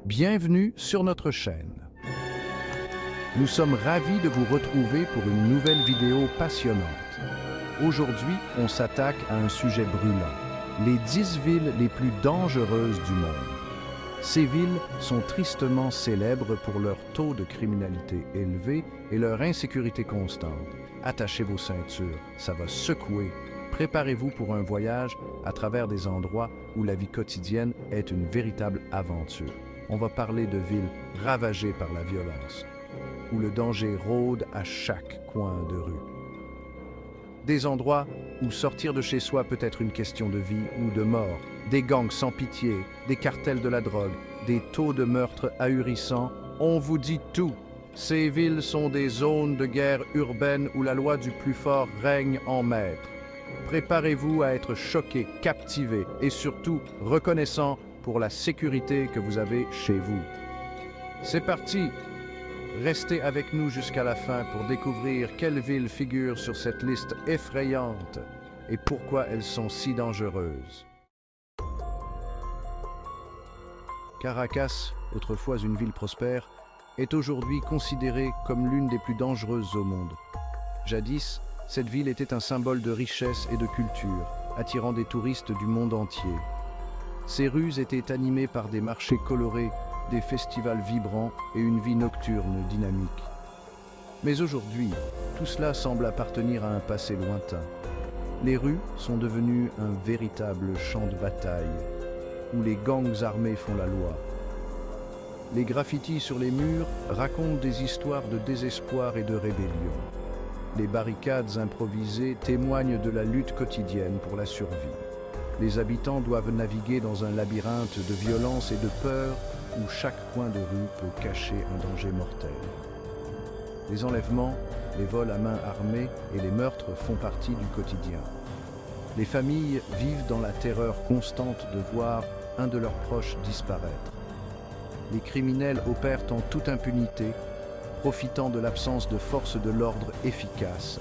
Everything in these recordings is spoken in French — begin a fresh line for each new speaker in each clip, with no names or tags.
Bienvenue sur notre chaîne. Nous sommes ravis de vous retrouver pour une nouvelle vidéo passionnante. Aujourd'hui, on s'attaque à un sujet brûlant, les 10 villes les plus dangereuses du monde. Ces villes sont tristement célèbres pour leur taux de criminalité élevé et leur insécurité constante. Attachez vos ceintures, ça va secouer. Préparez-vous pour un voyage à travers des endroits où la vie quotidienne est une véritable aventure. On va parler de villes ravagées par la violence, où le danger rôde à chaque coin de rue. Des endroits où sortir de chez soi peut être une question de vie ou de mort, des gangs sans pitié, des cartels de la drogue, des taux de meurtre ahurissants. On vous dit tout. Ces villes sont des zones de guerre urbaine où la loi du plus fort règne en maître. Préparez-vous à être choqués, captivés et surtout reconnaissants pour la sécurité que vous avez chez vous. C'est parti! Restez avec nous jusqu'à la fin pour découvrir quelles villes figurent sur cette liste effrayante et pourquoi elles sont si dangereuses. Caracas, autrefois une ville prospère, est aujourd'hui considérée comme l'une des plus dangereuses au monde. Jadis, cette ville était un symbole de richesse et de culture, attirant des touristes du monde entier. Ses rues étaient animées par des marchés colorés, des festivals vibrants et une vie nocturne dynamique. Mais aujourd'hui, tout cela semble appartenir à un passé lointain. Les rues sont devenues un véritable champ de bataille, où les gangs armés font la loi. Les graffitis sur les murs racontent des histoires de désespoir et de rébellion. Les barricades improvisées témoignent de la lutte quotidienne pour la survie. Les habitants doivent naviguer dans un labyrinthe de violence et de peur où chaque coin de rue peut cacher un danger mortel. Les enlèvements, les vols à main armée et les meurtres font partie du quotidien. Les familles vivent dans la terreur constante de voir un de leurs proches disparaître. Les criminels opèrent en toute impunité, profitant de l'absence de forces de l'ordre efficaces.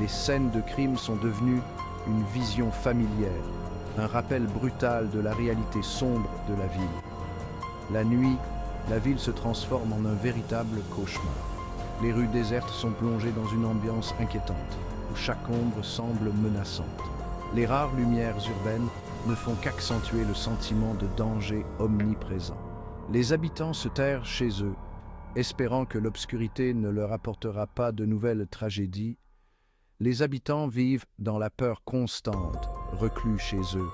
Les scènes de crime sont devenues une vision familière, un rappel brutal de la réalité sombre de la ville. La nuit, la ville se transforme en un véritable cauchemar. Les rues désertes sont plongées dans une ambiance inquiétante, où chaque ombre semble menaçante. Les rares lumières urbaines ne font qu'accentuer le sentiment de danger omniprésent. Les habitants se terrent chez eux, espérant que l'obscurité ne leur apportera pas de nouvelles tragédies. Les habitants vivent dans la peur constante, reclus chez eux.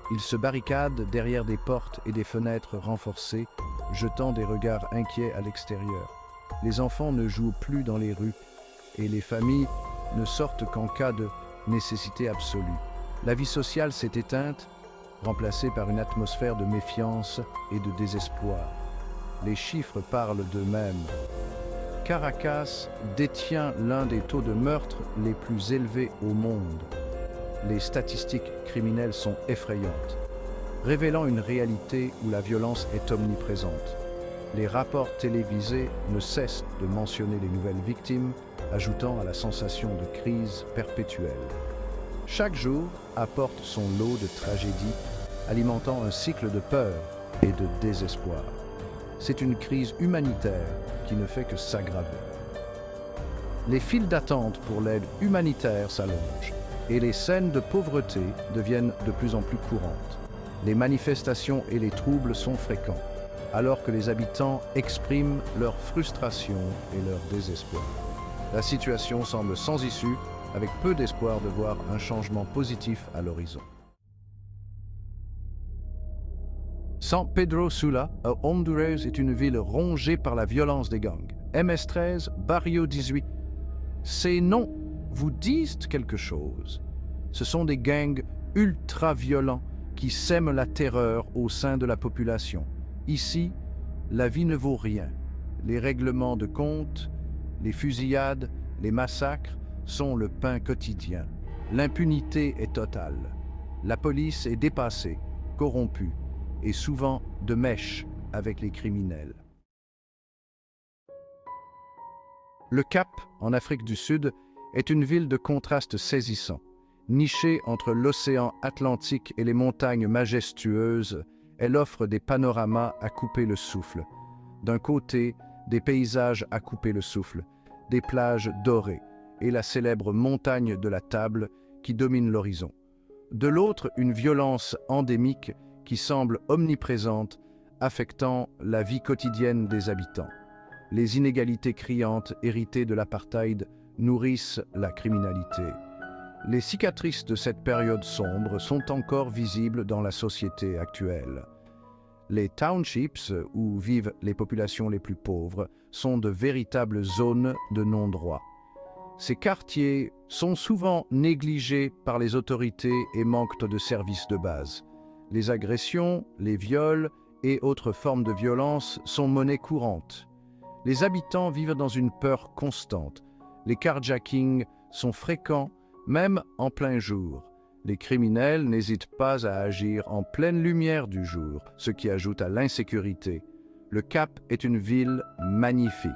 Ils se barricadent derrière des portes et des fenêtres renforcées, jetant des regards inquiets à l'extérieur. Les enfants ne jouent plus dans les rues et les familles ne sortent qu'en cas de nécessité absolue. La vie sociale s'est éteinte, remplacée par une atmosphère de méfiance et de désespoir. Les chiffres parlent d'eux-mêmes. Caracas détient l'un des taux de meurtre les plus élevés au monde. Les statistiques criminelles sont effrayantes, révélant une réalité où la violence est omniprésente. Les rapports télévisés ne cessent de mentionner les nouvelles victimes, ajoutant à la sensation de crise perpétuelle. Chaque jour apporte son lot de tragédies, alimentant un cycle de peur et de désespoir. C'est une crise humanitaire qui ne fait que s'aggraver. Les files d'attente pour l'aide humanitaire s'allongent et les scènes de pauvreté deviennent de plus en plus courantes. Les manifestations et les troubles sont fréquents, alors que les habitants expriment leur frustration et leur désespoir. La situation semble sans issue, avec peu d'espoir de voir un changement positif à l'horizon. San Pedro Sula, à Honduras, est une ville rongée par la violence des gangs. MS-13, Barrio 18. Ces noms vous disent quelque chose. Ce sont des gangs ultra-violents qui sèment la terreur au sein de la population. Ici, la vie ne vaut rien. Les règlements de compte, les fusillades, les massacres sont le pain quotidien. L'impunité est totale. La police est dépassée, corrompue et souvent de mèche avec les criminels. Le Cap, en Afrique du Sud, est une ville de contrastes saisissants. Nichée entre l'océan Atlantique et les montagnes majestueuses, Elle offre des panoramas à couper le souffle. D'un côté, des paysages à couper le souffle, des plages dorées et la célèbre montagne de la Table qui domine l'horizon. De l'autre, une violence endémique qui semble omniprésente, affectant la vie quotidienne des habitants. Les inégalités criantes héritées de l'apartheid nourrissent la criminalité. Les cicatrices de cette période sombre sont encore visibles dans la société actuelle. Les townships, où vivent les populations les plus pauvres, sont de véritables zones de non-droit. Ces quartiers sont souvent négligés par les autorités et manquent de services de base. Les agressions, les viols et autres formes de violence sont monnaie courante. Les habitants vivent dans une peur constante. Les carjackings sont fréquents, même en plein jour. Les criminels n'hésitent pas à agir en pleine lumière du jour, ce qui ajoute à l'insécurité. Le Cap est une ville magnifique,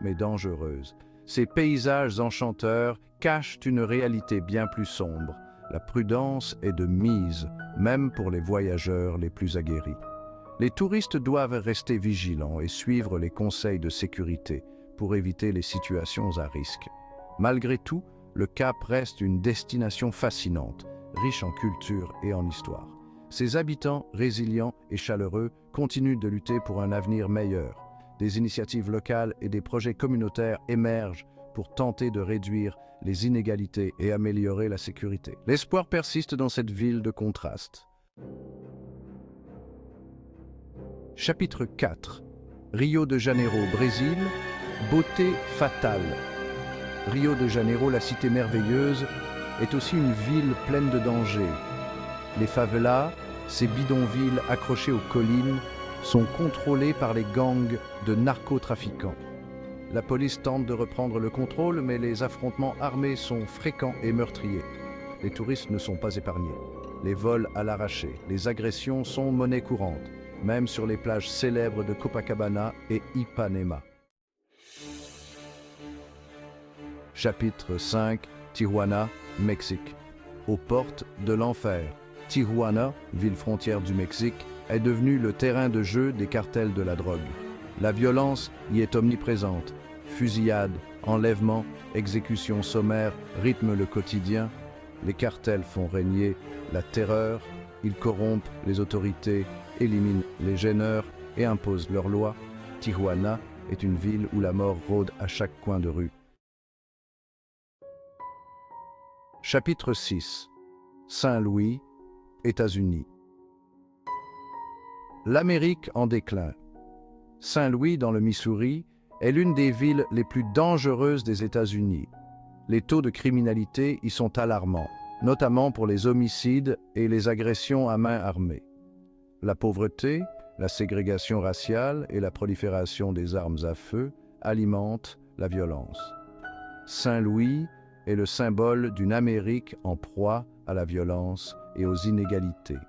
mais dangereuse. Ces paysages enchanteurs cachent une réalité bien plus sombre. La prudence est de mise, même pour les voyageurs les plus aguerris. Les touristes doivent rester vigilants et suivre les conseils de sécurité pour éviter les situations à risque. Malgré tout, le Cap reste une destination fascinante, riche en culture et en histoire. Ses habitants, résilients et chaleureux, continuent de lutter pour un avenir meilleur. Des initiatives locales et des projets communautaires émergent pour tenter de réduire les inégalités et améliorer la sécurité. L'espoir persiste dans cette ville de contraste. Chapitre 4. Rio de Janeiro, Brésil. Beauté fatale. Rio de Janeiro, la cité merveilleuse, est aussi une ville pleine de dangers. Les favelas, ces bidonvilles accrochés aux collines, sont contrôlés par les gangs de narcotrafiquants. La police tente de reprendre le contrôle, mais les affrontements armés sont fréquents et meurtriers. Les touristes ne sont pas épargnés. Les vols à l'arraché, les agressions sont monnaie courante, même sur les plages célèbres de Copacabana et Ipanema. Chapitre 5. Tijuana, Mexique. Aux portes de l'enfer. Tijuana, ville frontière du Mexique, est devenue le terrain de jeu des cartels de la drogue. La violence y est omniprésente. Fusillades, enlèvements, exécutions sommaires rythment le quotidien. Les cartels font régner la terreur, ils corrompent les autorités, éliminent les gêneurs et imposent leurs lois. Tijuana est une ville où la mort rôde à chaque coin de rue. Chapitre 6. Saint-Louis, États-Unis. L'Amérique en déclin. Saint-Louis, dans le Missouri, est l'une des villes les plus dangereuses des États-Unis. Les taux de criminalité y sont alarmants, notamment pour les homicides et les agressions à main armée. La pauvreté, la ségrégation raciale et la prolifération des armes à feu alimentent la violence. Saint-Louis est le symbole d'une Amérique en proie à la violence et aux inégalités.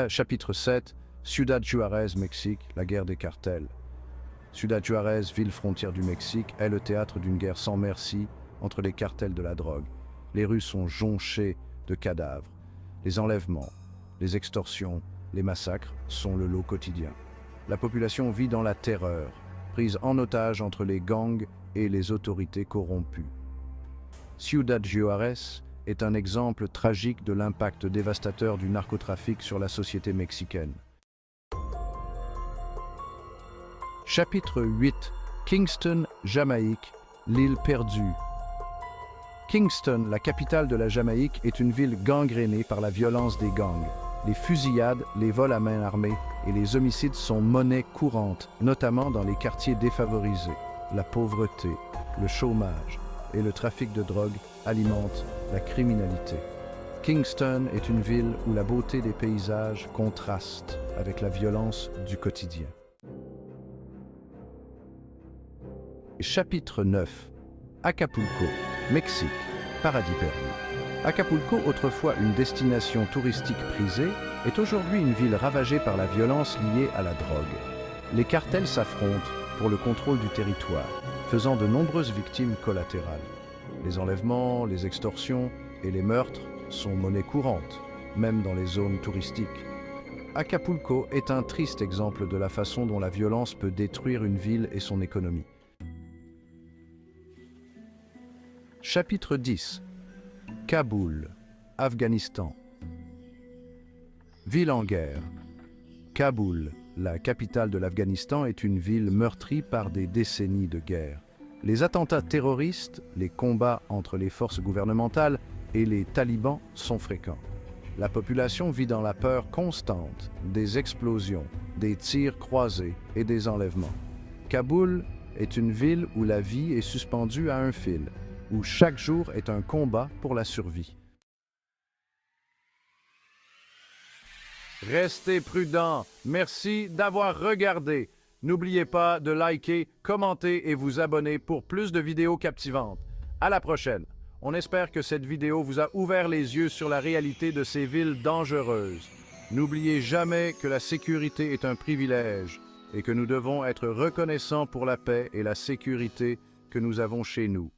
Chapitre 7. Ciudad Juárez, Mexique, la guerre des cartels. Ciudad Juárez, ville frontière du Mexique, est le théâtre d'une guerre sans merci entre les cartels de la drogue. Les rues sont jonchées de cadavres. Les enlèvements, les extorsions, les massacres sont le lot quotidien. La population vit dans la terreur, prise en otage entre les gangs et les autorités corrompues. Ciudad Juárez est un exemple tragique de l'impact dévastateur du narcotrafic sur la société mexicaine. Chapitre 8. Kingston, Jamaïque, l'île perdue. Kingston, la capitale de la Jamaïque, est une ville gangrénée par la violence des gangs. Les fusillades, les vols à main armée et les homicides sont monnaie courante, notamment dans les quartiers défavorisés. La pauvreté, le chômage et le trafic de drogue alimentent la criminalité. Kingston est une ville où la beauté des paysages contraste avec la violence du quotidien. Chapitre 9. Acapulco, Mexique, paradis perdu. Acapulco, autrefois une destination touristique prisée, est aujourd'hui une ville ravagée par la violence liée à la drogue. Les cartels s'affrontent pour le contrôle du territoire, faisant de nombreuses victimes collatérales. Les enlèvements, les extorsions et les meurtres sont monnaie courante. même dans les zones touristiques. Acapulco est un triste exemple de la façon dont la violence peut détruire une ville et son économie. Chapitre 10. Kaboul, Afghanistan. Ville en guerre. Kaboul, la capitale de l'Afghanistan, est une ville meurtrie par des décennies de guerre. Les attentats terroristes, les combats entre les forces gouvernementales et les talibans sont fréquents. La population vit dans la peur constante des explosions, des tirs croisés et des enlèvements. Kaboul est une ville où la vie est suspendue à un fil, où chaque jour est un combat pour la survie. Restez prudents. Merci d'avoir regardé. N'oubliez pas de liker, commenter et vous abonner pour plus de vidéos captivantes. À la prochaine. On espère que cette vidéo vous a ouvert les yeux sur la réalité de ces villes dangereuses. N'oubliez jamais que la sécurité est un privilège et que nous devons être reconnaissants pour la paix et la sécurité que nous avons chez nous.